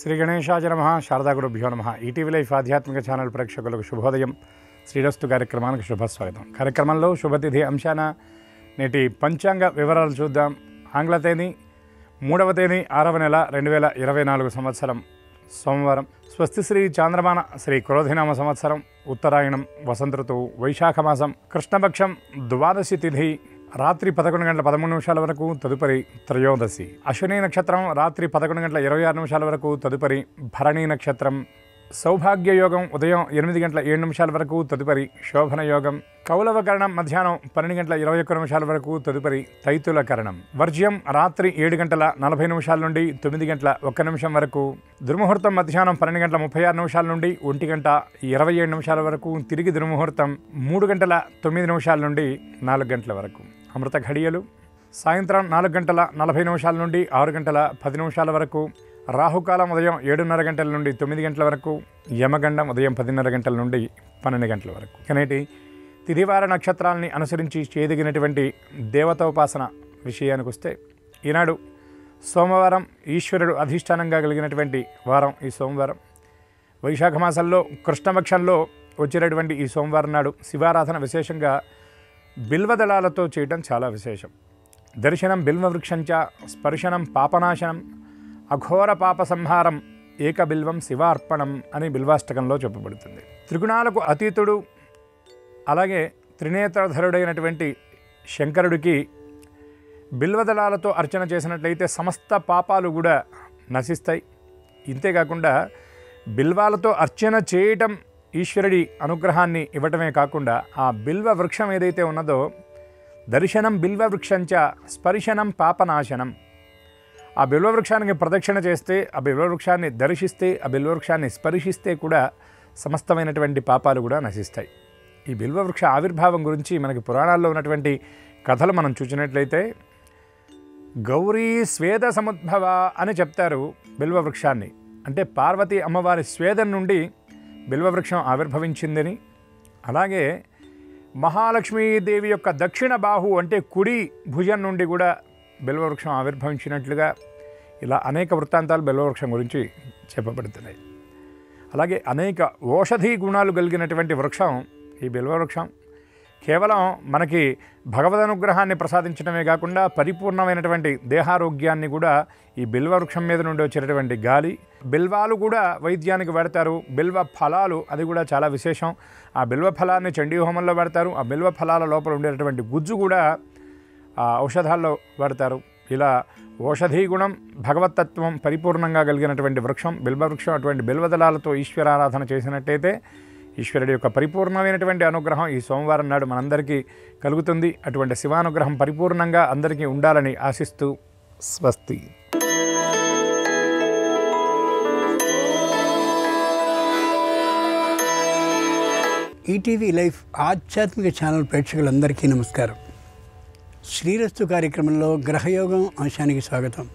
శ్రీ గణేశాయ నమః. శారదా గురుభ్యో నమః. ఈటీవీ లైఫ్ ఆధ్యాత్మిక ఛానల్ ప్రేక్షకులకు శుభోదయం. శ్రీరస్తు కార్యక్రమానికి శుభస్వాగతం. కార్యక్రమంలో శుభతిథి అంశాన నేటి పంచాంగ వివరాలు చూద్దాం. ఆంగ్ల తేదీ 3వ తేదీ 6వ నెల 2024 సంవత్సరం సోమవారం. స్వస్తి శ్రీ చాంద్రమాన శ్రీ క్రోధినామ సంవత్సరం, ఉత్తరాయణం, వసంత ఋతువు, వైశాఖ మాసం, కృష్ణపక్షం, ద్వాదశి తిథి రాత్రి 11:13 వరకు, తదుపరి త్రయోదశి. అశ్విని నక్షత్రం రాత్రి 11:26 వరకు, తదుపరి భరణి నక్షత్రం. సౌభాగ్య యోగం ఉదయం 8:07 వరకు, తదుపరి శోభన యోగం. కౌలవ కరణం మధ్యాహ్నం 12:21 వరకు, తదుపరి తైతుల కరణం. వర్జ్యం రాత్రి 7:40 నుండి 9:01 వరకు. దుర్ముహూర్తం మధ్యాహ్నం 12:36 నుండి 1:27 వరకు. తిరిగి దుర్ముహూర్తం 3:09 నుండి 4 వరకు. అమృత ఘడియలు సాయంత్రం 4:40 నుండి 6:10 వరకు. రాహుకాలం ఉదయం 7:30 నుండి 9 వరకు. యమగండం ఉదయం 10:30 నుండి 12 వరకు. కనేటి తిథివార నక్షత్రాలని అనుసరించి చేయదగినటువంటి దేవతోపాసన విషయానికి వస్తే, ఈనాడు సోమవారం, ఈశ్వరుడు అధిష్టానంగా కలిగినటువంటి వారం ఈ సోమవారం. వైశాఖ మాసంలో కృష్ణపక్షంలో వచ్చేటటువంటి ఈ సోమవారం నాడు శివారాధన విశేషంగా బిల్వదళాలతో చేయటం చాలా విశేషం. దర్శనం బిల్వవృక్షంచ, స్పర్శనం పాపనాశనం, అఘోర పాప సంహారం, ఏకబిల్వం శివార్పణం అని బిల్వాష్టకంలో చెప్పబడుతుంది. త్రిగుణాలకు అతీతుడు, అలాగే త్రినేత్రధరుడైనటువంటి శంకరుడికి బిల్వదళాలతో అర్చన చేసినట్లయితే సమస్త పాపాలు కూడా నశిస్తాయి. ఇంతేకాకుండా బిల్వాలతో అర్చన చేయటం ఈశ్వరుడి అనుగ్రహాన్ని ఇవ్వటమే కాకుండా, ఆ బిల్వ వృక్షం ఏదైతే ఉన్నదో, దర్శనం బిల్వవృక్షంచ, స్పర్శనం పాపనాశనం. ఆ బిల్వవృక్షానికి ప్రదక్షిణ చేస్తే, ఆ బిల్వవృక్షాన్ని దర్శిస్తే, ఆ బిల్వవృక్షాన్ని స్పర్శిస్తే కూడా సమస్తమైనటువంటి పాపాలు కూడా నశిస్తాయి. ఈ బిల్వవృక్ష ఆవిర్భావం గురించి మనకి పురాణాల్లో ఉన్నటువంటి కథలు మనం చూసినట్లయితే, గౌరీ స్వేద సముద్భవ అని చెప్తారు బిల్వవృక్షాన్ని. అంటే పార్వతీ అమ్మవారి స్వేదం నుండి బిల్వవృక్షం ఆవిర్భవించిందని. అలాగే మహాలక్ష్మీదేవి యొక్క దక్షిణ బాహు అంటే కుడి భుజం నుండి కూడా బిల్వవృక్షం ఆవిర్భవించినట్లుగా ఇలా అనేక వృత్తాంతాలు బిల్వవృక్షం గురించి చెప్పబడుతున్నాయి. అలాగే అనేక ఓషధీ గుణాలు కలిగినటువంటి వృక్షం ఈ బిల్వవృక్షం. కేవలం మనకి భగవదనుగ్రహాన్ని ప్రసాదించడమే కాకుండా పరిపూర్ణమైనటువంటి దేహారోగ్యాన్ని కూడా ఈ బిల్వవృక్షం మీద నుండి వచ్చేటటువంటి గాలి, బిల్వాలు కూడా వైద్యానికి వాడతారు. బిల్వ ఫలాలు అది కూడా చాలా విశేషం. ఆ బిల్వ ఫలాన్ని చండీ హోమంలో వాడతారు. ఆ బిల్వ ఫలాల లోపల ఉండేటటువంటి గుజ్జు కూడా ఔషధాల్లో వాడతారు. ఇలా ఓషధీ గుణం, భగవతత్వం పరిపూర్ణంగా కలిగినటువంటి వృక్షం బిల్వవృక్షం. అటువంటి బిల్వదళాలతో ఈశ్వరారాధన చేసినట్టయితే ఈశ్వరుడి యొక్క పరిపూర్ణమైనటువంటి అనుగ్రహం ఈ సోమవారం నాడు మనందరికీ కలుగుతుంది. అటువంటి శివానుగ్రహం పరిపూర్ణంగా అందరికీ ఉండాలని ఆశిస్తూ స్వస్తి. ఈటీవీ లైఫ్ ఆధ్యాత్మిక ఛానల్ ప్రేక్షకులందరికీ నమస్కారం. శ్రీరస్తు కార్యక్రమంలో గ్రహయోగం అంశానికి స్వాగతం.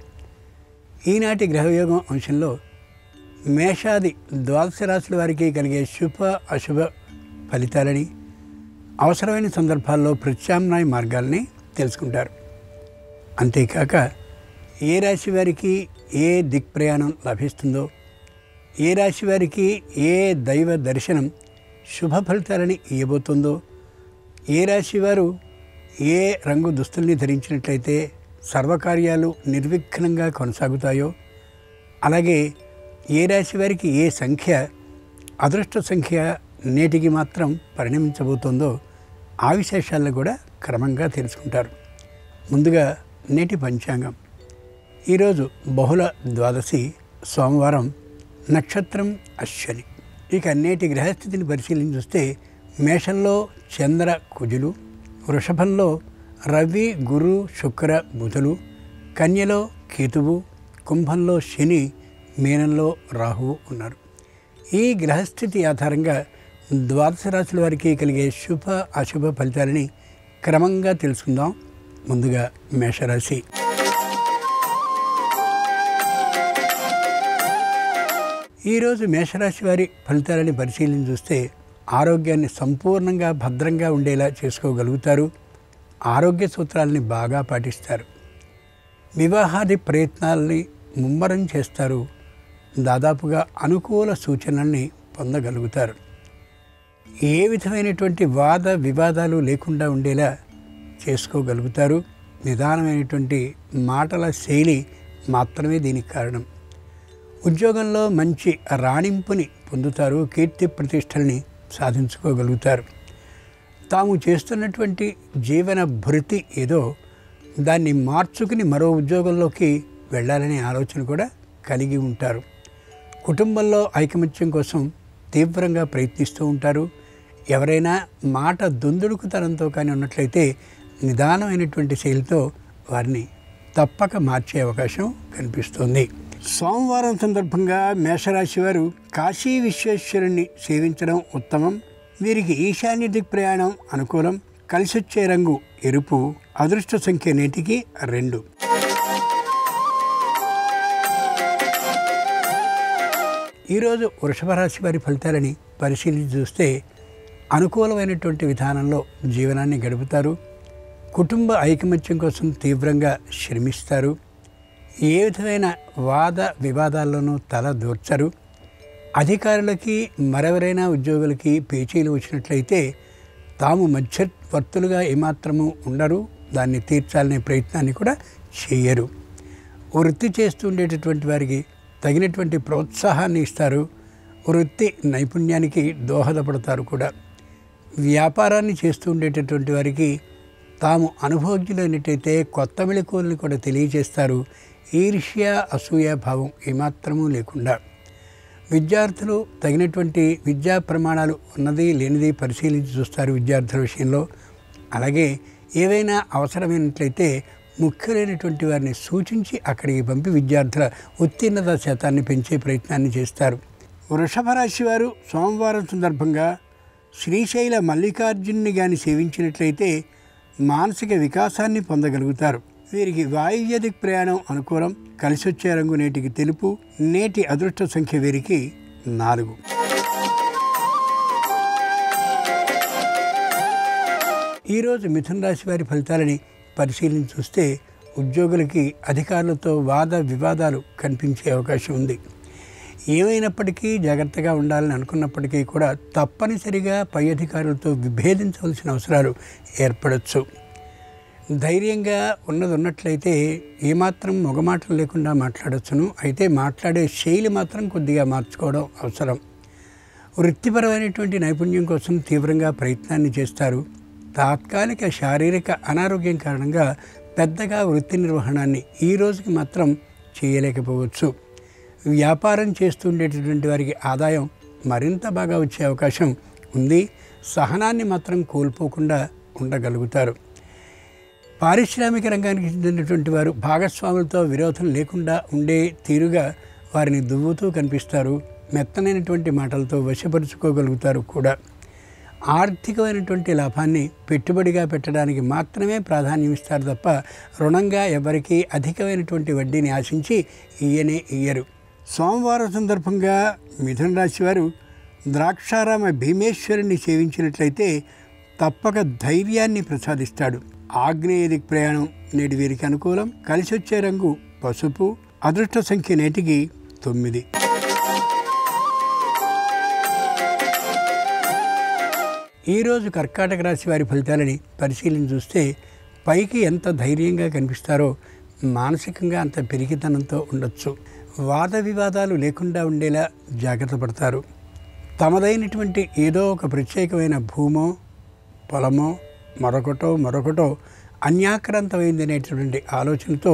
ఈనాటి గ్రహయోగం అంశంలో మేషాది ద్వాదశ రాశుల వారికి కలిగే శుభ అశుభ ఫలితాలని, అవసరమైన సందర్భాల్లో ప్రత్యామ్నాయ మార్గాల్ని తెలుసుకుంటారు. అంతేకాక ఏ రాశి వారికి ఏ దిక్ప్రయాణం లభిస్తుందో, ఏ రాశి వారికి ఏ దైవ దర్శనం శుభ ఫలితాలని ఇవ్వబోతుందో, ఏ రాశి వారు ఏ రంగు దుస్తుల్ని ధరించినట్లయితే సర్వకార్యాలు నిర్విఘ్నంగా కొనసాగుతాయో, అలాగే ఏ రాశి వారికి ఏ సంఖ్య అదృష్ట సంఖ్య నేటికి మాత్రం పరిణమించబోతోందో ఆ విశేషాలను కూడా క్రమంగా తెలుసుకుంటారు. ముందుగా నేటి పంచాంగం. ఈరోజు బహుళ ద్వాదశి, సోమవారం, నక్షత్రం అశ్వని. ఇక నేటి గ్రహస్థితిని పరిశీలించి చూస్తే, మేషంలో చంద్ర కుజులు, వృషభంలో రవి గురు శుక్ర బుధులు, కన్యలో కేతువు, కుంభంలో శని, మీనంలో రాహువు ఉన్నారు. ఈ గ్రహస్థితి ఆధారంగా ద్వాదశ రాశుల వారికి కలిగే శుభ అశుభ ఫలితాలని క్రమంగా తెలుసుకుందాం. ముందుగా మేషరాశి. ఈరోజు మేషరాశి వారి ఫలితాలని పరిశీలించి చూస్తే, ఆరోగ్యాన్ని సంపూర్ణంగా భద్రంగా ఉండేలా చేసుకోగలుగుతారు. ఆరోగ్య సూత్రాలని బాగా పాటిస్తారు. వివాహాది ప్రయత్నాలని ముమ్మరం చేస్తారు. దాదాపుగా అనుకూల సూచనల్ని పొందగలుగుతారు. ఏ విధమైనటువంటి వాద వివాదాలు లేకుండా ఉండేలా చేసుకోగలుగుతారు. నిదానమైనటువంటి మాటల శైలి మాత్రమే దీనికి కారణం. ఉద్యోగంలో మంచి రాణింపుని పొందుతారు. కీర్తి ప్రతిష్టల్ని సాధించుకోగలుగుతారు. తాము చేస్తున్నటువంటి జీవన భృతి ఏదో దాన్ని మార్చుకుని మరో ఉద్యోగంలోకి వెళ్ళాలనే ఆలోచన కూడా కలిగి ఉంటారు. కుటుంబంలో ఐకమత్యం కోసం తీవ్రంగా ప్రయత్నిస్తూ ఉంటారు. ఎవరైనా మాట దుందుడుకుతనంతో కానీ ఉన్నట్లయితే నిదానమైనటువంటి శైలితో వారిని తప్పక మార్చే అవకాశం కనిపిస్తుంది. సోమవారం సందర్భంగా మేషరాశి వారు కాశీ విశ్వేశ్వరుణ్ణి సేవించడం ఉత్తమం. వీరికి ఈశాన్య దిక్ ప్రయాణం అనుకూలం. కలిసొచ్చే రంగు ఎరుపు. అదృష్ట సంఖ్య నేటికి 2. ఈరోజు వృషభ రాశి వారి ఫలితాలని పరిశీలించి చూస్తే అనుకూలమైనటువంటి విధానంలో జీవనాన్ని గడుపుతారు. కుటుంబ ఐకమత్యం కోసం తీవ్రంగా శ్రమిస్తారు. ఏ విధమైన వాద వివాదాల్లోనూ తల దూర్చరు. అధికారులకి మరెవరైనా ఉద్యోగులకి పేచీలు వచ్చినట్లయితే తాము మధ్యవర్తులుగా ఏమాత్రము ఉండరు. దాన్ని తీర్చాలనే ప్రయత్నాన్ని కూడా చేయరు. వృత్తి చేస్తూ ఉండేటటువంటి వారికి తగినటువంటి ప్రోత్సాహాన్ని ఇస్తారు. వృత్తి నైపుణ్యానికి దోహదపడతారు కూడా. వ్యాపారాన్ని చేస్తూ ఉండేటటువంటి వారికి తాము అనుభవజ్ఞులైనట్టయితే కొత్త మెళకువలను కూడా తెలియజేస్తారు. ఈర్ష్య అసూయ భావం ఏమాత్రమూ లేకుండా. విద్యార్థులు తగినటువంటి విద్యా ప్రమాణాలు ఉన్నది లేనిది పరిశీలించి చూస్తారు విద్యార్థుల విషయంలో. అలాగే ఏవైనా అవసరమైనట్లయితే ముఖ్యులైనటువంటి వారిని సూచించి అక్కడికి పంపి విద్యార్థుల ఉత్తీర్ణత శాతాన్ని పెంచే ప్రయత్నాన్ని చేస్తారు. వృషభ రాశి వారు సోమవారం సందర్భంగా శ్రీశైల మల్లికార్జునుని గాని సేవించినట్లయితే మానసిక వికాసాన్ని పొందగలుగుతారు. వీరికి వాయువ్య దిక్ ప్రయాణం అనుకూలం. కలిసొచ్చే రంగు నేటికి తెలుపు. నేటి అదృష్ట సంఖ్య వీరికి 4. ఈరోజు మిథున రాశి వారి ఫలితాలని పరిశీలించి చూస్తే ఉద్యోగులకి అధికారులతో వాద వివాదాలు కనిపించే అవకాశం ఉంది. ఏమైనప్పటికీ జాగ్రత్తగా ఉండాలని అనుకున్నప్పటికీ కూడా తప్పనిసరిగా పై అధికారులతో విభేదించవలసిన అవసరాలు ఏర్పడవచ్చు. ధైర్యంగా ఉన్నట్లయితే ఏమాత్రం మొగమాటలు లేకుండా మాట్లాడవచ్చును. అయితే మాట్లాడే శైలి మాత్రం కొద్దిగా మార్చుకోవడం అవసరం. వృత్తిపరమైనటువంటి నైపుణ్యం కోసం తీవ్రంగా ప్రయత్నాన్ని చేస్తారు. తాత్కాలిక శారీరక అనారోగ్యం కారణంగా పెద్దగా వృత్తి నిర్వహణాన్ని ఈ రోజుకి మాత్రం చేయలేకపోవచ్చు. వ్యాపారం చేస్తుండేటటువంటి వారికి ఆదాయం మరింత బాగా వచ్చే అవకాశం ఉంది. సహనాన్ని మాత్రం కోల్పోకుండా ఉండగలుగుతారు. పారిశ్రామిక రంగానికి చెందినటువంటి వారు భాగస్వాములతో విరోధం లేకుండా ఉండే తీరుగా వారిని దువ్వుతూ కనిపిస్తారు. మెత్తనైనటువంటి మాటలతో వశపరుచుకోగలుగుతారు కూడా. ఆర్థికమైనటువంటి లాభాన్ని పెట్టుబడిగా పెట్టడానికి మాత్రమే ప్రాధాన్యం ఇస్తారు తప్ప రుణంగా ఎవరికీ అధికమైనటువంటి వడ్డీని ఆశించి ఇయ్యరు. సోమవారం సందర్భంగా మిథున రాశి వారు ద్రాక్షారామ భీమేశ్వరుని సేవించినట్లయితే తప్పక ధైర్యాన్ని ప్రసాదిస్తాడు. ఆగ్నేయ దిక్ ప్రయాణం నేటి వీరికి అనుకూలం. కలిసొచ్చే రంగు పసుపు. అదృష్ట సంఖ్య నేటికి 9. ఈరోజు కర్కాటక రాశి వారి ఫలితాలని పరిశీలించి చూస్తే పైకి ఎంత ధైర్యంగా కనిపిస్తారో మానసికంగా అంత పెరిగితనంతో ఉండొచ్చు. వాద వివాదాలు లేకుండా ఉండేలా జాగ్రత్త పడతారు. తమదైనటువంటి ఏదో ఒక ప్రత్యేకమైన భూమో పొలమో మరొకటో అన్యాక్రాంతమైందనేటువంటి ఆలోచనతో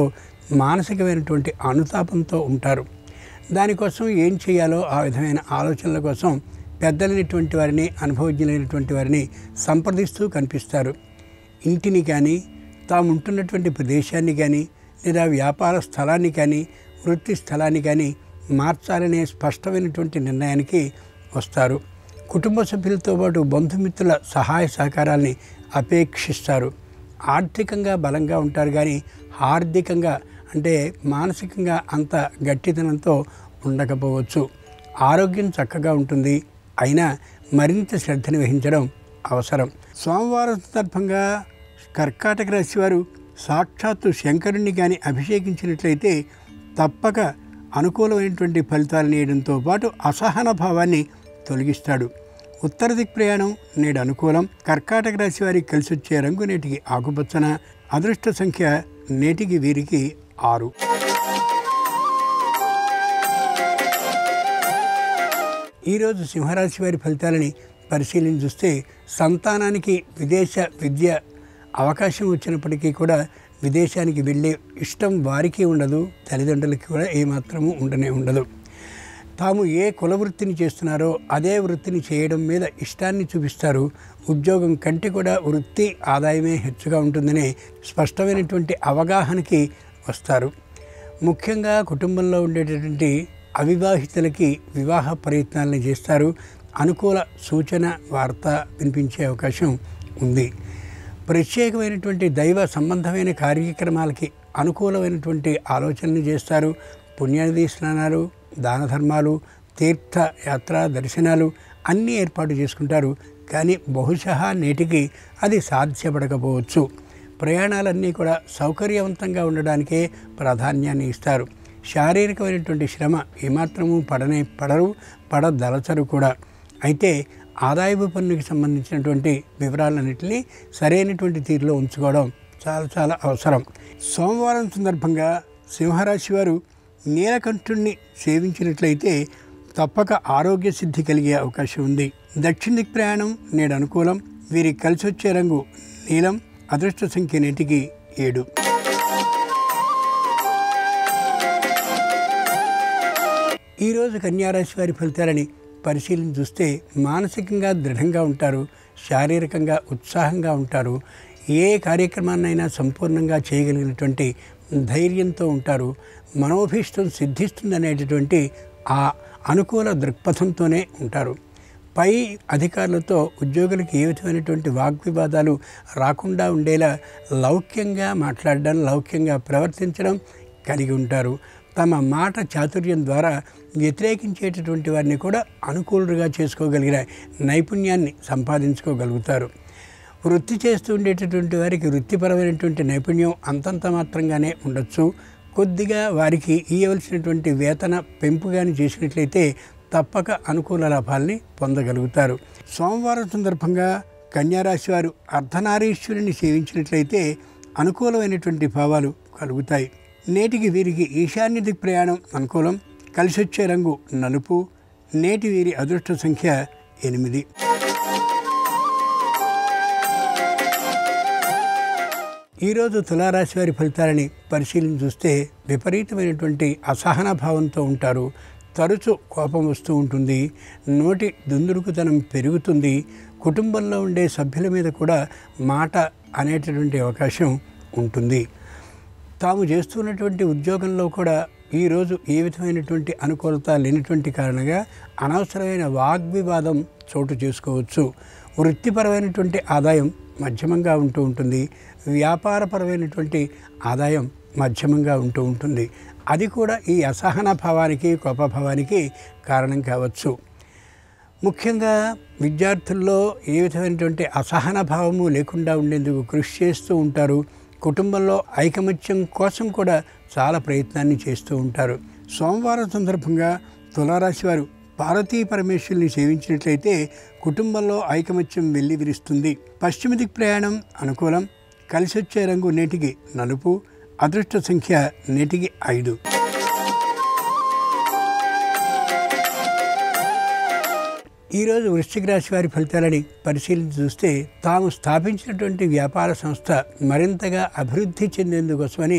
మానసికమైనటువంటి అనుతాపంతో ఉంటారు. దానికోసం ఏం చేయాలో ఆ విధమైన ఆలోచనల కోసం పెద్దలైనటువంటి వారిని అనుభవజ్ఞులైనటువంటి వారిని సంప్రదిస్తూ కనిపిస్తారు. ఇంటిని కానీ తాము ఉంటున్నటువంటి ప్రదేశాన్ని కానీ లేదా వ్యాపార స్థలాన్ని కానీ వృత్తి స్థలాన్ని కానీ మార్చాలనే స్పష్టమైనటువంటి నిర్ణయానికి వస్తారు. కుటుంబ సభ్యులతో పాటు బంధుమిత్రుల సహాయ సహకారాల్ని అపేక్షిస్తారు. ఆర్థికంగా బలంగా ఉంటారు కానీ ఆర్థికంగా అంటే మానసికంగా అంత గట్టితనంతో ఉండకపోవచ్చు. ఆరోగ్యం చక్కగా ఉంటుంది. అయినా మరింత శ్రద్ధని వహించడం అవసరం. సోమవారం సందర్భంగా కర్కాటక రాశి వారు సాక్షాత్తు శంకరుణ్ణి కానీ అభిషేకించినట్లయితే తప్పక అనుకూలమైనటువంటి ఫలితాలను ఇవ్వడంతో పాటు అసహన భావాన్ని తొలగిస్తాడు. ఉత్తర దిక్ ప్రయాణం నేడు అనుకూలం. కర్కాటక రాశి వారికి కలిసి వచ్చే రంగు నేటికి ఆకుపచ్చన. అదృష్ట సంఖ్య నేటికి వీరికి 6. ఈరోజు సింహరాశి వారి ఫలితాలని పరిశీలించి చూస్తే సంతానానికి విదేశ విద్య అవకాశం వచ్చినప్పటికీ కూడా విదేశానికి వెళ్ళే ఇష్టం వారికి ఉండదు, తల్లిదండ్రులకి కూడా ఏమాత్రము ఉండదు. తాము ఏ కుల వృత్తిని చేస్తున్నారో అదే వృత్తిని చేయడం మీద ఇష్టాన్ని చూపిస్తారు. ఉద్యోగం కంటే కూడా వృత్తి ఆదాయమే హెచ్చుగా ఉంటుందనే స్పష్టమైనటువంటి అవగాహనకి వస్తారు. ముఖ్యంగా కుటుంబంలో ఉండేటటువంటి అవివాహితులకి వివాహ ప్రయత్నాలను చేస్తారు. అనుకూల సూచన వార్త వినిపించే అవకాశం ఉంది. ప్రత్యేకమైనటువంటి దైవ సంబంధమైన కార్యక్రమాలకి అనుకూలమైనటువంటి ఆలోచనలు చేస్తారు. పుణ్యనది స్నానాలు, దాన ధర్మాలు, తీర్థయాత్ర దర్శనాలు అన్నీ ఏర్పాటు చేసుకుంటారు. కానీ బహుశా నేటికి అది సాధ్యపడకపోవచ్చు. ప్రయాణాలన్నీ కూడా సౌకర్యవంతంగా ఉండడానికే ప్రాధాన్యాన్ని ఇస్తారు. శారీరకమైనటువంటి శ్రమ ఏమాత్రము పడదలచరు కూడా. అయితే ఆదాయపు పన్నుకి సంబంధించినటువంటి వివరాలన్నింటినీ సరైనటువంటి తీరులో ఉంచుకోవడం చాలా అవసరం. సోమవారం సందర్భంగా సింహరాశి వారు నీలకంఠుణ్ణి సేవించినట్లయితే తప్పక ఆరోగ్య సిద్ధి కలిగే అవకాశం ఉంది. దక్షిణ దిక్ ప్రయాణం నేడు అనుకూలం. వీరికి కలిసి వచ్చే రంగు నీలం. అదృష్ట సంఖ్య నేటికి 7. ఈరోజు కన్యారాశి వారి ఫలితాలని పరిశీలన చూస్తే మానసికంగా దృఢంగా ఉంటారు, శారీరకంగా ఉత్సాహంగా ఉంటారు. ఏ కార్యక్రమాన్నైనా సంపూర్ణంగా చేయగలిగినటువంటి ధైర్యంతో ఉంటారు. మనోభీష్టం సిద్ధిస్తుందనేటటువంటి ఆ అనుకూల దృక్పథంతోనే ఉంటారు. పై అధికారులతో ఉద్యోగులకు ఏ విధమైనటువంటి వాగ్వివాదాలు రాకుండా ఉండేలా లౌక్యంగా మాట్లాడడం, లౌక్యంగా ప్రవర్తించడం కలిగి ఉంటారు. తమ మాట చాతుర్యం ద్వారా వ్యతిరేకించేటటువంటి వారిని కూడా అనుకూలుగా చేసుకోగలిగిన నైపుణ్యాన్ని సంపాదించుకోగలుగుతారు. వృత్తి చేస్తూ ఉండేటటువంటి వారికి వృత్తిపరమైనటువంటి నైపుణ్యం అంతంత మాత్రంగానే ఉండొచ్చు. కొద్దిగా వారికి ఇవ్వవలసినటువంటి వేతన పెంపు కానీ చేసినట్లయితే తప్పక అనుకూల లాభాల్ని పొందగలుగుతారు. సోమవారం సందర్భంగా కన్యారాశి వారు అర్ధనారీశ్వరుని సేవించినట్లయితే అనుకూలమైనటువంటి భావాలు కలుగుతాయి. నేటికి వీరికి ఈశాన్య దిక్ ప్రయాణం అనుకూలం. కలిసొచ్చే రంగు నలుపు. నేటి వీరి అదృష్ట సంఖ్య 8. ఈరోజు తులారాశి వారి ఫలితాలని పరిశీలన చూస్తే విపరీతమైనటువంటి అసహన భావంతో ఉంటారు. తరచు కోపం వస్తూ ఉంటుంది. నోటి దుందుడుకుతనం పెరుగుతుంది. కుటుంబంలో ఉండే సభ్యుల మీద కూడా మాట అనేటటువంటి అవకాశం ఉంటుంది. తాము చేస్తున్నటువంటి ఉద్యోగంలో కూడా ఈరోజు ఏ విధమైనటువంటి అనుకూలత లేనటువంటి కారణంగా అనవసరమైన వాగ్వివాదం చోటు చేసుకోవచ్చు. వృత్తిపరమైనటువంటి ఆదాయం మధ్యమంగా ఉంటూ ఉంటుంది. వ్యాపారపరమైనటువంటి ఆదాయం మధ్యమంగా ఉంటూ ఉంటుంది. అది కూడా ఈ అసహన భావానికి, కోపభావానికి కారణం కావచ్చు. ముఖ్యంగా విద్యార్థుల్లో ఏ విధమైనటువంటి అసహన భావము లేకుండా ఉండేందుకు కృషి చేస్తూ ఉంటారు. కుటుంబంలో ఐకమత్యం కోసం కూడా చాలా ప్రయత్నాన్ని చేస్తూ ఉంటారు. సోమవారం సందర్భంగా తులారాశి వారు పార్వతీ పరమేశ్వరుని సేవించినట్లయితే కుటుంబంలో ఐకమత్యం వెళ్లి విరుస్తుంది. పశ్చిమ దిక్ ప్రయాణం అనుకూలం. కలిసొచ్చే రంగు నేటికి నలుపు. అదృష్ట సంఖ్య నేటికి 5. ఈరోజు వృశ్చిక రాశి వారి ఫలితాలని పరిశీలించి చూస్తే తాము స్థాపించినటువంటి వ్యాపార సంస్థ మరింతగా అభివృద్ధి చెందేందుకోసమని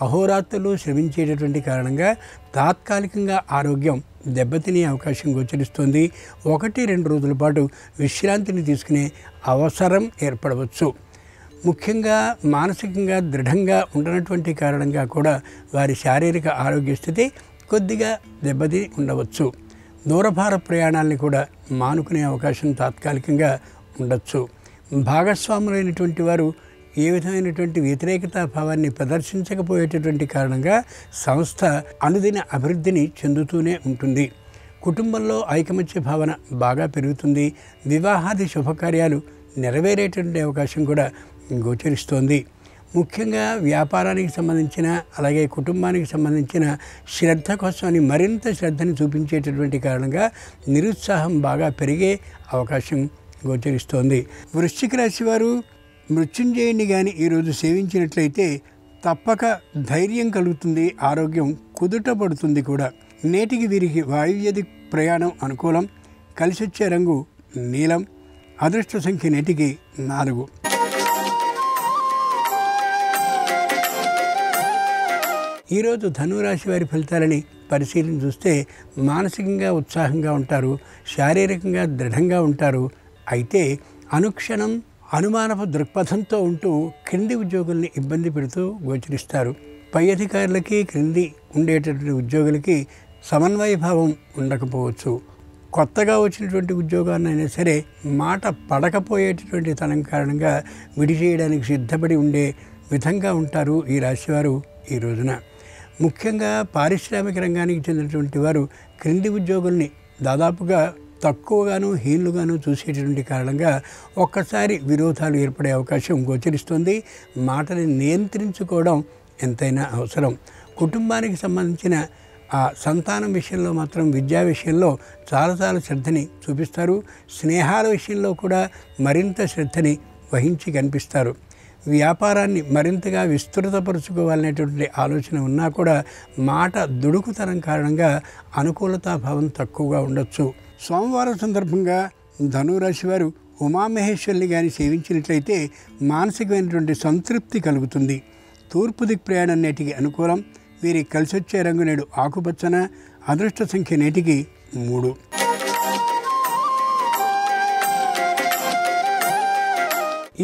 అహోరాత్రులు శ్రమించేటటువంటి కారణంగా తాత్కాలికంగా ఆరోగ్యం దెబ్బతినే అవకాశం గోచరిస్తుంది. 1-2 రోజుల పాటు విశ్రాంతిని తీసుకునే అవసరం ఏర్పడవచ్చు. ముఖ్యంగా మానసికంగా దృఢంగా ఉండనటువంటి కారణంగా కూడా వారి శారీరక ఆరోగ్య స్థితి కొద్దిగా దెబ్బతిని ఉండవచ్చు. దూరభార ప్రయాణాలని కూడా మానుకునే అవకాశం తాత్కాలికంగా ఉండొచ్చు. భాగస్వాములైనటువంటి వారు ఏ విధమైనటువంటి వ్యతిరేకతా భావాన్ని ప్రదర్శించకపోయేటటువంటి కారణంగా సంస్థ అనుదిన అభివృద్ధిని చెందుతూనే ఉంటుంది. కుటుంబంలో ఐకమత్య భావన బాగా పెరుగుతుంది. వివాహాది శుభకార్యాలు నెరవేరేటువంటి అవకాశం కూడా గోచరిస్తోంది. ముఖ్యంగా వ్యాపారానికి సంబంధించిన అలాగే కుటుంబానికి సంబంధించిన శ్రద్ధ కోసమని మరింత శ్రద్ధని చూపించేటటువంటి కారణంగా నిరుత్సాహం బాగా పెరిగే అవకాశం గోచరిస్తోంది. వృశ్చిక రాశి వారు మృత్యుంజయుడిని కానీ ఈరోజు సేవించినట్లయితే తప్పక ధైర్యం కలుగుతుంది, ఆరోగ్యం కుదుట పడుతుంది కూడా. నేటికి వీరికి వాయువ్యది ప్రయాణం అనుకూలం. కలిసొచ్చే రంగు నీలం. అదృష్ట సంఖ్య నేటికి 4. ఈరోజు ధనురాశి వారి ఫలితాలని పరిశీలన చూస్తే మానసికంగా ఉత్సాహంగా ఉంటారు, శారీరకంగా దృఢంగా ఉంటారు. అయితే అనుక్షణం అనుమానపు దృక్పథంతో ఉంటూ క్రింది ఉద్యోగుల్ని ఇబ్బంది పెడుతూ గోచరిస్తారు. పై అధికారులకి క్రింది ఉండేటటువంటి ఉద్యోగులకి సమన్వయ భావం ఉండకపోవచ్చు. కొత్తగా వచ్చినటువంటి ఉద్యోగాన్నైనా సరే మాట పడకపోయేటటువంటి తనం కారణంగా విడిచేయడానికి సిద్ధపడి ఉండే విధంగా ఉంటారు ఈ రాశివారు ఈ రోజున. ముఖ్యంగా పారిశ్రామిక రంగానికి చెందినటువంటి వారు క్రింది ఉద్యోగుల్ని దాదాపుగా తక్కువగాను హీనులుగాను చూసేటటువంటి కారణంగా ఒక్కసారి విరోధాలు ఏర్పడే అవకాశం గోచరిస్తుంది. మాటని నియంత్రించుకోవడం ఎంతైనా అవసరం. కుటుంబానికి సంబంధించిన ఆ సంతానం విషయంలో మాత్రం విద్యా విషయంలో చాలా శ్రద్ధని చూపిస్తారు. స్నేహాల విషయంలో కూడా మరింత శ్రద్ధని వహించి కనిపిస్తారు. వ్యాపారాన్ని మరింతగా విస్తృతపరుచుకోవాలనేటువంటి ఆలోచన ఉన్నా కూడా మాట దుడుకుతనం కారణంగా అనుకూలతాభావం తక్కువగా ఉండొచ్చు. సోమవారం సందర్భంగా ధనురాశి వారు ఉమామహేశ్వరుని కానీ సేవించినట్లయితే మానసికమైనటువంటి సంతృప్తి కలుగుతుంది. తూర్పు దిక్ ప్రయాణం నేటికి అనుకూలం. వీరికి కలిసొచ్చే రంగు నేడు ఆకుపచ్చన. అదృష్ట సంఖ్య నేటికి 3.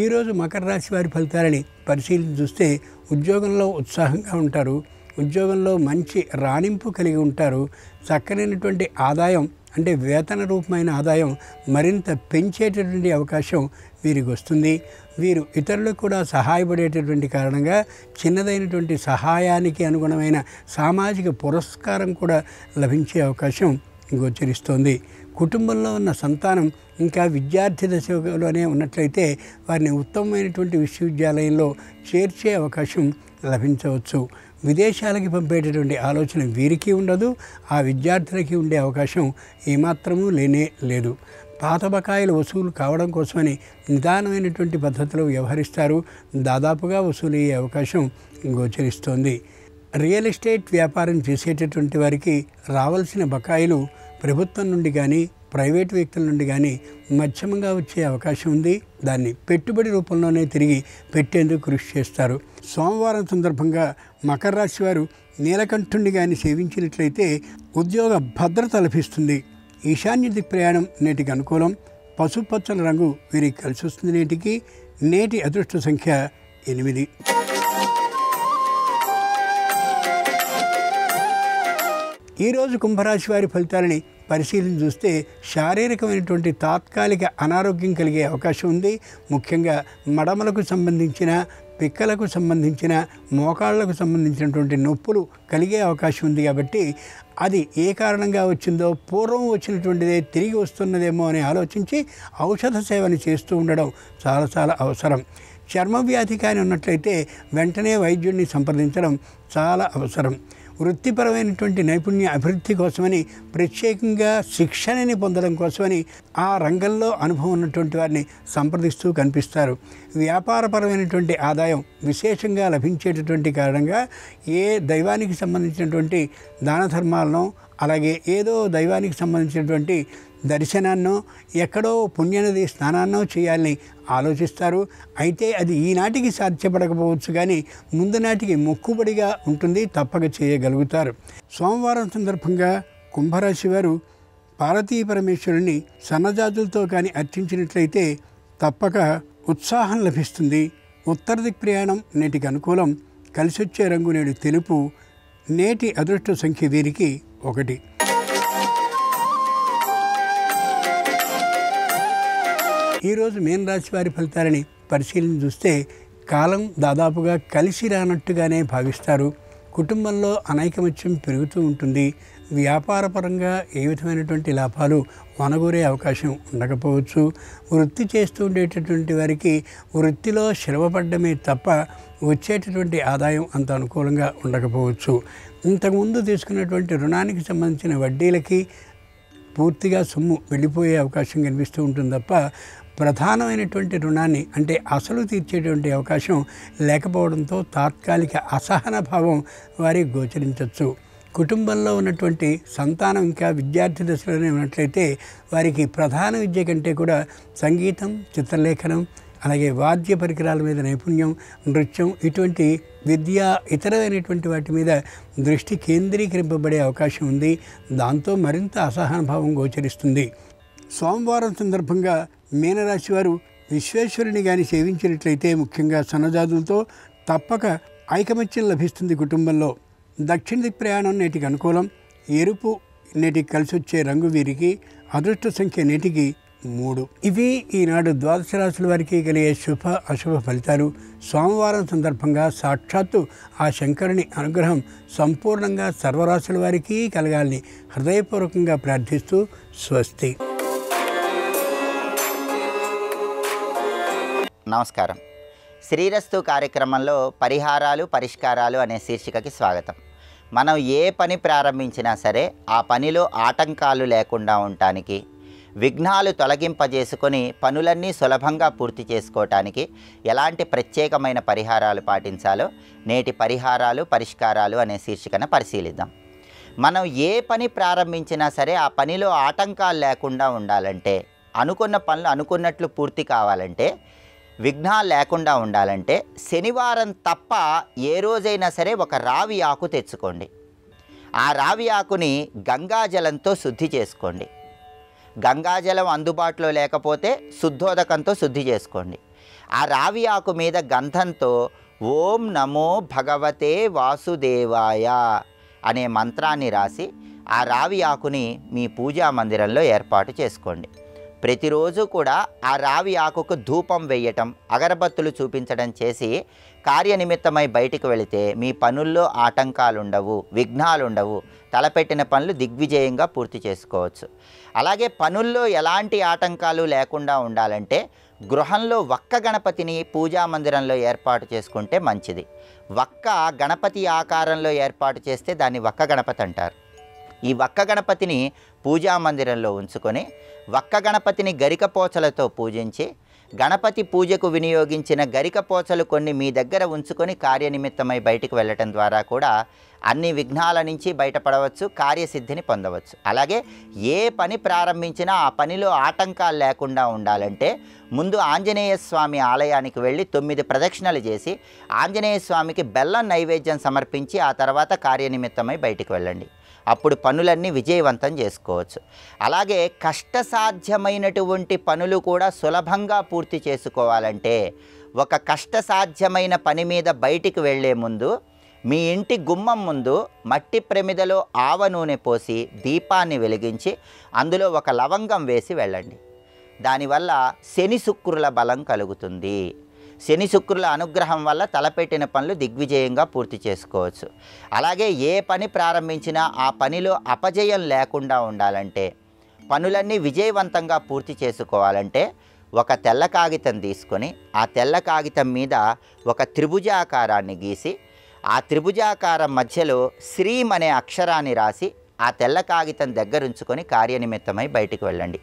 ఈరోజు మకర రాశి వారి ఫలితాలని పరిశీలన చూస్తే ఉద్యోగంలో ఉత్సాహంగా ఉంటారు, ఉద్యోగంలో మంచి రాణింపు కలిగి ఉంటారు. చక్కనైనటువంటి ఆదాయం అంటే వేతన రూపమైన ఆదాయం మరింత పెంచేటటువంటి అవకాశం వీరికి వస్తుంది. వీరు ఇతరులకు కూడా సహాయపడేటటువంటి కారణంగా చిన్నదైనటువంటి సహాయానికి అనుగుణమైన సామాజిక పురస్కారం కూడా లభించే అవకాశం గోచరిస్తోంది. కుటుంబంలో ఉన్న సంతానం ఇంకా విద్యార్థి దశలోనే ఉన్నట్లయితే వారిని ఉత్తమమైనటువంటి విశ్వవిద్యాలయంలో చేర్చే అవకాశం లభించవచ్చు. విదేశాలకి పంపేటటువంటి ఆలోచన వీరికి ఉండదు, ఆ విద్యార్థులకి ఉండే అవకాశం ఏమాత్రమూ లేనే లేదు. పాత బకాయిలు వసూలు కావడం కోసమని నిదానమైనటువంటి పద్ధతిలో వ్యవహరిస్తారు. దాదాపుగా వసూలయ్యే అవకాశం గోచరిస్తోంది. రియల్ ఎస్టేట్ వ్యాపారం చేసేటటువంటి వారికి రావాల్సిన బకాయిలు ప్రభుత్వం నుండి కానీ ప్రైవేటు వ్యక్తుల నుండి కానీ మధ్యమంగా వచ్చే అవకాశం ఉంది. దాన్ని పెట్టుబడి రూపంలోనే తిరిగి పెట్టేందుకు కృషి చేస్తారు. సోమవారం సందర్భంగా మకర రాశి వారు నీలకంఠుణ్ణి కానీ సేవించినట్లయితే ఉద్యోగ భద్రత లభిస్తుంది. ఈశాన్య దిక్ ప్రయాణం నేటికి అనుకూలం. పసుపచ్చల రంగు వీరికి కలిసి వస్తుంది. నేటికి నేటి అదృష్ట సంఖ్య 8. ఈరోజు కుంభరాశి వారి ఫలితాలని పరిశీలన చూస్తే శారీరకమైనటువంటి తాత్కాలిక అనారోగ్యం కలిగే అవకాశం ఉంది. ముఖ్యంగా మడమలకు సంబంధించిన, పిక్కలకు సంబంధించిన, మోకాళ్లకు సంబంధించినటువంటి నొప్పులు కలిగే అవకాశం ఉంది. కాబట్టి అది ఏ కారణంగా వచ్చిందో, పూర్వం వచ్చినటువంటిదే తిరిగి వస్తున్నదేమో అని ఆలోచించి ఔషధ సేవని చేస్తూ ఉండడం చాలా అవసరం. చర్మ వ్యాధి కానీ ఉన్నట్లయితే వెంటనే వైద్యుడిని సంప్రదించడం చాలా అవసరం. వృత్తిపరమైనటువంటి నైపుణ్య అభివృద్ధి కోసమని, ప్రత్యేకంగా శిక్షణని పొందడం కోసమని ఆ రంగంలో అనుభవం ఉన్నటువంటి వారిని సంప్రదిస్తూ కనిపిస్తారు. వ్యాపారపరమైనటువంటి ఆదాయం విశేషంగా లభించేటటువంటి కారణంగా ఏ దైవానికి సంబంధించినటువంటి దాన ధర్మాలను, అలాగే ఏదో దైవానికి సంబంధించినటువంటి దర్శనాన్నో, ఎక్కడో పుణ్యనది స్నానాన్నో చేయాలని ఆలోచిస్తారు. అయితే అది ఈనాటికి సాధ్యపడకపోవచ్చు, కానీ ముందు నాటికి మొక్కుబడిగా ఉంటుంది, తప్పక చేయగలుగుతారు. సోమవారం సందర్భంగా కుంభరాశి వారు పార్వతీ పరమేశ్వరుని సన్నజాజులతో కానీ అర్చించినట్లయితే తప్పక ఉత్సాహం లభిస్తుంది. ఉత్తర దిక్ ప్రయాణం నేటికి అనుకూలం. కలిసొచ్చే రంగు నేడు తెలుపు. నేటి అదృష్ట సంఖ్య వీరికి 1. ఈరోజు మీన రాశి వారి ఫలితాలని పరిశీలన చూస్తే కాలం దాదాపుగా కలిసి రానట్టుగానే భావిస్తారు. కుటుంబంలో అనైకమత్యం పెరుగుతూ ఉంటుంది. వ్యాపారపరంగా ఏ విధమైనటువంటి లాభాలు వనగూరే అవకాశం ఉండకపోవచ్చు. వృత్తి చేస్తూ ఉండేటటువంటి వారికి వృత్తిలో శ్రమపడ్డమే తప్ప వచ్చేటటువంటి ఆదాయం అంత అనుకూలంగా ఉండకపోవచ్చు. ఇంతకుముందు తీసుకున్నటువంటి రుణానికి సంబంధించిన వడ్డీలకి పూర్తిగా సొమ్ము వెళ్ళిపోయే అవకాశం కనిపిస్తూ ఉంటుంది తప్ప ప్రధానమైనటువంటి రుణాన్ని అంటే అసలు తీర్చేటువంటి అవకాశం లేకపోవడంతో తాత్కాలిక అసహన భావం వారికి గోచరించవచ్చు. కుటుంబంలో ఉన్నటువంటి సంతానం ఇంకా విద్యార్థి దశలోనే ఉన్నట్లయితే వారికి ప్రధాన విద్య కంటే కూడా సంగీతం, చిత్రలేఖనం, అలాగే వాద్య పరికరాల మీద నైపుణ్యం, నృత్యం ఇటువంటి విద్య ఇతరమైనటువంటి వాటి మీద దృష్టి కేంద్రీకరింపబడే అవకాశం ఉంది. దాంతో మరింత అసహనభావం గోచరిస్తుంది. సోమవారం సందర్భంగా మీనరాశి వారు విశ్వేశ్వరుని కానీ సేవించినట్లయితే ముఖ్యంగా సన్నజాతులతో తప్పక ఐకమత్యం లభిస్తుంది. కుటుంబంలో దక్షిణ దిక్ ప్రయాణం నేటికి అనుకూలం. ఎరుపు నేటికి కలిసి వచ్చే రంగు వీరికి. అదృష్ట సంఖ్య నేటికి 3. ఇవి ఈనాడు ద్వాదశ రాశుల వారికి కలిగే శుభ అశుభ ఫలితాలు. సోమవారం సందర్భంగా సాక్షాత్తు ఆ శంకరుని అనుగ్రహం సంపూర్ణంగా సర్వరాశుల వారికి కలగాలని హృదయపూర్వకంగా ప్రార్థిస్తూ స్వస్తి. నమస్కారం. శ్రీరస్తు కార్యక్రమంలో పరిహారాలు పరిష్కారాలు అనే శీర్షికకి స్వాగతం. మనం ఏ పని ప్రారంభించినా సరే ఆ పనిలో ఆటంకాలు లేకుండా ఉండటానికి, విఘ్నాలు తొలగింపజేసుకొని పనులన్నీ సులభంగా పూర్తి చేసుకోవటానికి ఎలాంటి ప్రత్యేకమైన పరిహారాలు పాటించాలో నేటి పరిహారాలు పరిష్కారాలు అనే శీర్షికన పరిశీలిద్దాం. మనం ఏ పని ప్రారంభించినా సరే ఆ పనిలో ఆటంకాలు లేకుండా ఉండాలంటే, అనుకున్న పనులు అనుకున్నట్లు పూర్తి కావాలంటే, విఘ్నాలు లేకుండా ఉండాలంటే శనివారం తప్ప ఏ రోజైనా సరే ఒక రావి ఆకు తెచ్చుకోండి. ఆ రావి ఆకుని గంగాజలంతో శుద్ధి చేసుకోండి. గంగాజలం అందుబాటులో లేకపోతే శుద్ధోదకంతో శుద్ధి చేసుకోండి. ఆ రావి ఆకు మీద గంధంతో ఓం నమో భగవతే వాసుదేవాయ అనే మంత్రాన్ని రాసి ఆ రావి ఆకుని మీ పూజా మందిరంలో ఏర్పాటు చేసుకోండి. ప్రతిరోజు కూడా ఆ రావి ఆకుకు ధూపం వేయటం, అగరబత్తులు చూపించడం చేసి కార్యనిమిత్తమై బయటికి వెళితే మీ పనుల్లో ఆటంకాలు ఉండవు, విఘ్నాలు ఉండవు, తలపెట్టిన పనులు దిగ్విజయంగా పూర్తి చేసుకోవచ్చు. అలాగే పనుల్లో ఎలాంటి ఆటంకాలు లేకుండా ఉండాలంటే గృహంలో వక్క గణపతిని పూజా మందిరంలో ఏర్పాటు చేసుకుంటే మంచిది. వక్క గణపతి ఆకారంలో ఏర్పాటు చేస్తే దాన్ని వక్క గణపతి అంటారు. ఈ వక్క గణపతిని పూజా మందిరంలో ఉంచుకొని వక్క గణపతిని గరికపోచలతో పూజించి గణపతి పూజకు వినియోగించిన గరికపోచలు కొన్ని మీ దగ్గర ఉంచుకొని కార్యనిమిత్తమై బయటికి వెళ్ళటం ద్వారా కూడా అన్ని విఘ్నాల నుంచి బయటపడవచ్చు, కార్యసిద్ధిని పొందవచ్చు. అలాగే ఏ పని ప్రారంభించినా ఆ పనిలో ఆటంకాలు లేకుండా ఉండాలంటే ముందు ఆంజనేయ స్వామి ఆలయానికి వెళ్ళి 9 ప్రదక్షిణలు చేసి ఆంజనేయ స్వామికి బెల్లం నైవేద్యం సమర్పించి ఆ తర్వాత కార్యనిమిత్తమై బయటికి వెళ్ళండి. అప్పుడు పనులన్నీ విజయవంతం చేసుకోవచ్చు. అలాగే కష్టసాధ్యమైనటువంటి పనులు కూడా సులభంగా పూర్తి చేసుకోవాలంటే ఒక కష్టసాధ్యమైన పని మీద బయటికి వెళ్ళే ముందు మీ ఇంటి గుమ్మం ముందు మట్టి ప్రమిదలో ఆవ నూనె పోసి దీపాన్ని వెలిగించి అందులో ఒక లవంగం వేసి వెళ్ళండి. దానివల్ల శని శుక్రుల బలం కలుగుతుంది. శని శుక్రుల అనుగ్రహం వల్ల తలపెట్టిన పనులు దిగ్విజయంగా పూర్తి చేసుకోవచ్చు. అలాగే ఏ పని ప్రారంభించినా ఆ పనిలో అపజయం లేకుండా ఉండాలంటే, పనులన్నీ విజయవంతంగా పూర్తి చేసుకోవాలంటే ఒక తెల్ల కాగితం తీసుకొని ఆ తెల్ల కాగితం మీద ఒక త్రిభుజాకారాన్ని గీసి ఆ త్రిభుజాకారం మధ్యలో శ్రీం అనే అక్షరాన్ని రాసి ఆ తెల్ల కాగితం దగ్గరుంచుకొని కార్యనిమిత్తమై బయటికి వెళ్ళండి.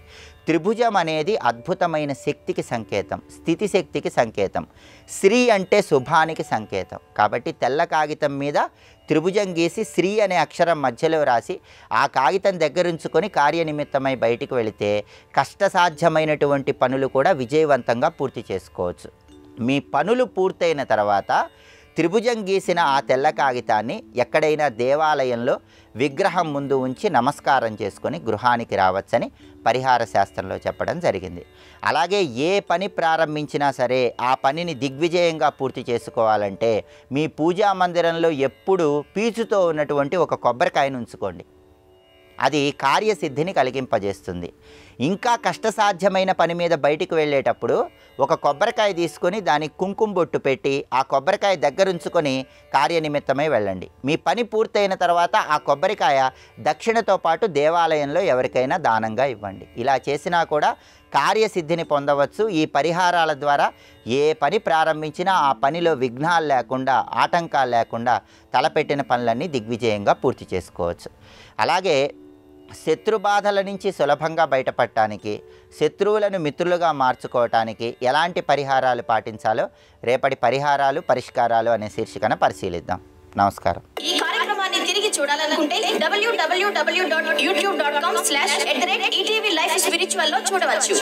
త్రిభుజం అనేది అద్భుతమైన శక్తికి సంకేతం, స్థితి శక్తికి సంకేతం. శ్రీ అంటే శుభానికి సంకేతం. కాబట్టి తెల్ల కాగితం మీద త్రిభుజం గీసి శ్రీ అనే అక్షరం మధ్యలో రాసి ఆ కాగితం దగ్గరుంచుకొని కార్యనిమిత్తమై బయటికి వెళితే కష్టసాధ్యమైనటువంటి పనులు కూడా విజయవంతంగా పూర్తి చేసుకోవచ్చు. మీ పనులు పూర్తయిన తర్వాత త్రిభుజం గీసిన ఆ తెల్ల కాగితాన్ని ఎక్కడైనా దేవాలయంలో విగ్రహం ముందు ఉంచి నమస్కారం చేసుకొని గృహానికి రావచ్చని పరిహార శాస్త్రంలో చెప్పడం జరిగింది. అలాగే ఏ పని ప్రారంభించినా సరే ఆ పనిని దిగ్విజయంగా పూర్తి చేసుకోవాలంటే మీ పూజా మందిరంలో ఎప్పుడూ పీచుతో ఉన్నటువంటి ఒక కొబ్బరికాయను ఉంచుకోండి. అది కార్యసిద్ధిని కలిగింపజేస్తుంది. ఇంకా కష్టసాధ్యమైన పని మీద బయటికి వెళ్ళేటప్పుడు ఒక కొబ్బరికాయ తీసుకొని దానికి కుంకుమ బొట్టు పెట్టి ఆ కొబ్బరికాయ దగ్గరుంచుకొని కార్యనిమిత్తమై వెళ్ళండి. మీ పని పూర్తయిన తర్వాత ఆ కొబ్బరికాయ దక్షిణతో పాటు దేవాలయంలో ఎవరికైనా దానంగా ఇవ్వండి. ఇలా చేసినా కూడా కార్యసిద్ధిని పొందవచ్చు. ఈ పరిహారాల ద్వారా ఏ పని ప్రారంభించినా ఆ పనిలో విఘ్నాలు లేకుండా, ఆటంకాలు లేకుండా తలపెట్టిన పనులన్నీ దిగ్విజయంగా పూర్తి చేసుకోవచ్చు. అలాగే శత్రుబాధల నుంచి సులభంగా బయటపడటానికి, శత్రువులను మిత్రులుగా మార్చుకోవటానికి ఎలాంటి పరిహారాలు పాటించాలో రేపటి పరిహారాలు పరిష్కారాలు అనే శీర్షికన పరిశీలిద్దాం. నమస్కారం. ఈ కార్యక్రమాన్ని తిరిగి చూడాలనుకుంటే www.youtube.com/ETV Life Spiritual లో చూడవచ్చు.